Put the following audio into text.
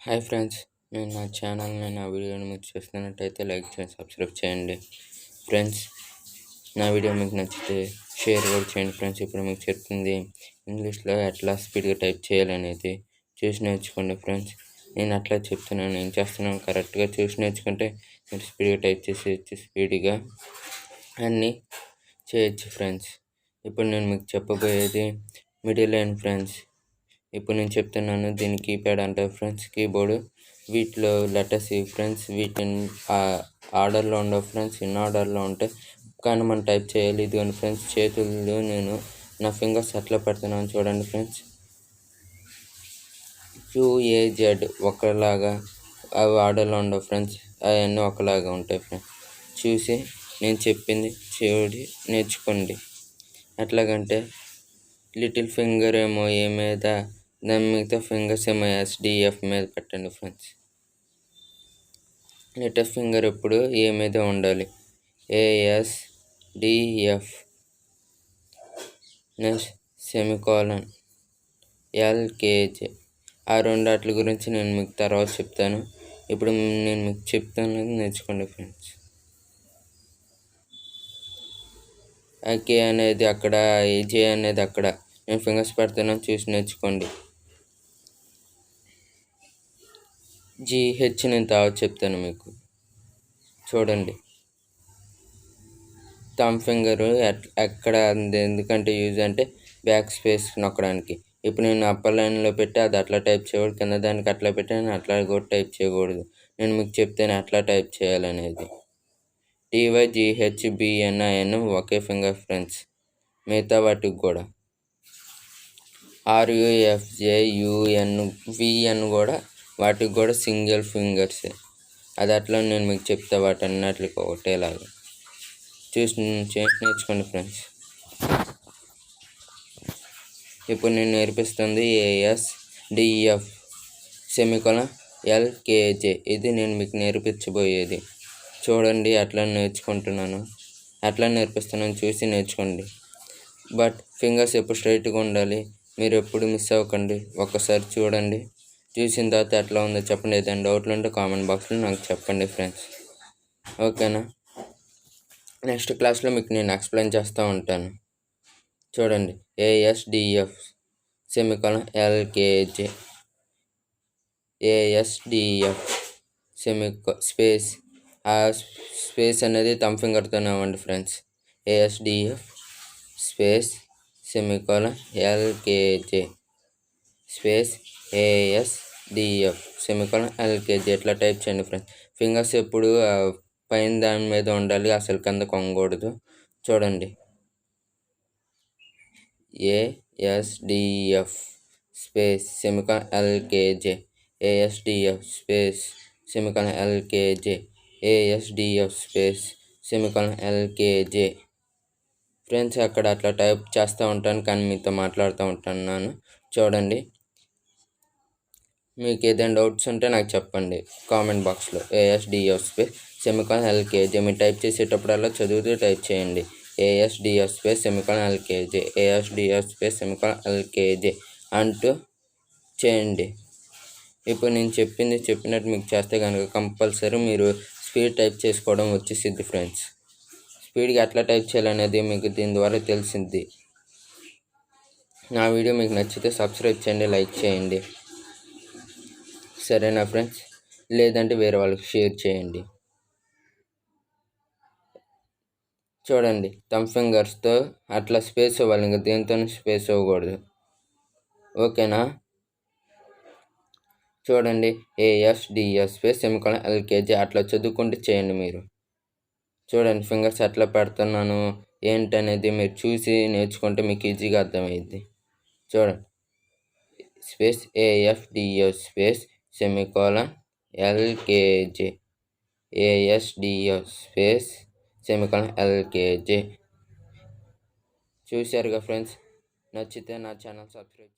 Hi friends, నేను నా వీడియోని మీరు చూస్తున్నట్టయితే లైక్ చేయండి, సబ్స్క్రైబ్ చేయండి. ఫ్రెండ్స్, నా వీడియో మీకు నచ్చితే షేర్ కూడా చేయండి. ఫ్రెండ్స్, ఇప్పుడు మీకు చెప్తుంది ఇంగ్లీష్లో ఎట్లా స్పీడ్గా టైప్ చేయాలనేది చూసి నేర్చుకోండి. ఫ్రెండ్స్, నేను అట్లా చెప్తున్నాను, ఏం చేస్తున్నాను కరెక్ట్గా చూసి నేర్చుకుంటే మీరు స్పీడ్గా టైప్ చేసేయచ్చు, స్పీడ్గా అన్నీ చేయొచ్చు. ఫ్రెండ్స్, ఇప్పుడు నేను మీకు చెప్పబోయేది మిడిల్ లైన్. ఫ్రెండ్స్, ఇప్పుడు నేను చెప్తున్నాను, దీన్ని కీప్యాడ్ అంటారు ఫ్రెండ్స్, కీబోర్డు. వీటిలో లెటర్స్ ఇవి ఫ్రెండ్స్, వీటిని ఆర్డర్లో ఉండవు ఫ్రెండ్స్, ఇన్ ఆర్డర్లో ఉంటాయి. కానీ మనం టైప్ చేయాలి. ఇదిగోండి ఫ్రెండ్స్, చేతుల్లో నేను నా ఫింగర్స్ అట్లా పెడుతున్నాను చూడండి ఫ్రెండ్స్. QAZ ఒకలాగా అవి ఆర్డర్లో ఉండవు ఫ్రెండ్స్, అవన్నీ ఒకలాగా ఉంటాయి ఫ్రెండ్స్. చూసి నేను చెప్పింది చూడి నేర్చుకోండి. ఎట్లాగంటే లిటిల్ ఫింగర్ ఏమో ఏ మీద, దాని మిగతా ఫింగర్స్ ఏమో SDF మీద పెట్టండి ఫ్రెండ్స్. లిటిల్ ఫింగర్ ఎప్పుడు ఏ మీద ఉండాలి, ASDF. Next semicolon, LKJ. ఆ రెండు వాటి గురించి నేను మీకు తర్వాత చెప్తాను. ఇప్పుడు నేను మీకు చెప్తాను, నేర్చుకోండి ఫ్రెండ్స్. K అనేది అక్కడ, J అనేది అక్కడ. నేను ఫింగర్స్ పెడుతున్నాను, చూసి నేర్చుకోండి. GH నేను తర్వాత చెప్తాను మీకు. చూడండి, థమ్ ఫింగరు ఎక్కడ ఎందుకంటే యూజ్ అంటే బ్యాక్ స్పేస్ నొక్కడానికి. ఇప్పుడు నేను అప్పర్ లైన్లో పెట్టి అది అట్లా టైప్ చేయకూడదు, కింద దానికి అట్లా పెట్టి నేను అట్లా కూడా టైప్ చేయకూడదు. నేను మీకు చెప్తాను ఎట్లా టైప్ చేయాలనేది. TYGHBNIN ఒకే ఫింగర్ ఫ్రెండ్స్, మిగతా వాటికి కూడా. RUFJUNVN కూడా, వాటికి కూడా సింగిల్ ఫింగర్సే. అది అట్లా నేను మీకు చెప్తా, వాటి అన్నిటికి ఒకటేలాగా. చూసి నేర్చుకోండి ఫ్రెండ్స్. ఇప్పుడు నేను నేర్పిస్తుంది ASDF సెమికోలన్ LKJ. ఇది నేను మీకు నేర్పించబోయేది. చూడండి, అట్లా నేర్చుకుంటున్నాను, అట్లా నేర్పిస్తున్నాను, చూసి నేర్చుకోండి. బట్ ఫింగర్స్ ఎప్పుడు స్ట్రైట్గా ఉండాలి, మీరు ఎప్పుడు మిస్ అవ్వకండి. ఒక్కసారి చూడండి, చూసిన తర్వాత ఎట్లా ఉందో చెప్పండి. ఏదైనా డౌట్లు ఉంటే కామెంట్ బాక్స్లో నాకు చెప్పండి ఫ్రెండ్స్, ఓకేనా? నెక్స్ట్ క్లాస్లో మీకు నేను ఎక్స్ప్లెయిన్ చేస్తూ ఉంటాను. చూడండి, ASDF semicolon LKJ. ASDF space, ఆ స్పేస్ అనేది థమ్ ఫింగర్తోనే అవ్వండి friends. ASDF space semicolon LKJ space ASDF semicolon LKJ. ఎట్లా టైప్ చేయండి ఫ్రెండ్స్. ఫింగర్స్ ఎప్పుడు పైన దాని మీద ఉండాలి, అసలు కింద కొంగకూడదు. చూడండి, ASDF space semicolon LKJ. ASDF space semicolon LKJ. ASDF space semicolon LKJ. Friends, అక్కడ అట్లా టైప్ చేస్తూ ఉంటాను, కానీ మీతో మాట్లాడుతూ ఉంటున్నాను. చూడండి, మీకు ఏదైనా డౌట్స్ ఉంటే నాకు చెప్పండి కామెంట్ బాక్స్లో. ASDF space semicolon LKJ. మీరు టైప్ చేసేటప్పుడల్లా చదువుతూ టైప్ చేయండి. ASDF space semicolon LKJ. ASDF space semicolon LKJ అంటూ చేయండి. ఇప్పుడు నేను చెప్పినట్టు మీకు చేస్తే కనుక కంపల్సరీ మీరు స్పీడ్ టైప్ చేసుకోవడం వచ్చేసిద్ది ఫ్రెండ్స్. స్పీడ్గా ఎట్లా టైప్ చేయాలనేది మీకు దీని ద్వారా తెలిసింది. నా వీడియో మీకు నచ్చితే సబ్స్క్రైబ్ చేయండి, లైక్ చేయండి, సరేనా ఫ్రెండ్స్? లేదంటే వేరే వాళ్ళకి షేర్ చేయండి. చూడండి, థమ్ ఫింగర్స్తో అట్లా స్పేస్ అవ్వాలి, ఇంకా దేంతో స్పేస్ అవ్వకూడదు, ఓకేనా? చూడండి, ASDF స్పేస్ సెమికోలన్ LKJ అట్లా చదువుకుంటూ చేయండి మీరు. చూడండి, ఫింగర్స్ ఎట్లా పెడుతున్నాను ఏంటనేది మీరు చూసి నేర్చుకుంటే మీకు ఈజీగా అర్థమైద్ది. చూడండి, space ASDF space semicolon LKJ. ASDF space semicolon LKJ. చూశారుగా ఫ్రెండ్స్? నచ్చితే నా ఛానల్ సబ్స్క్రైబ్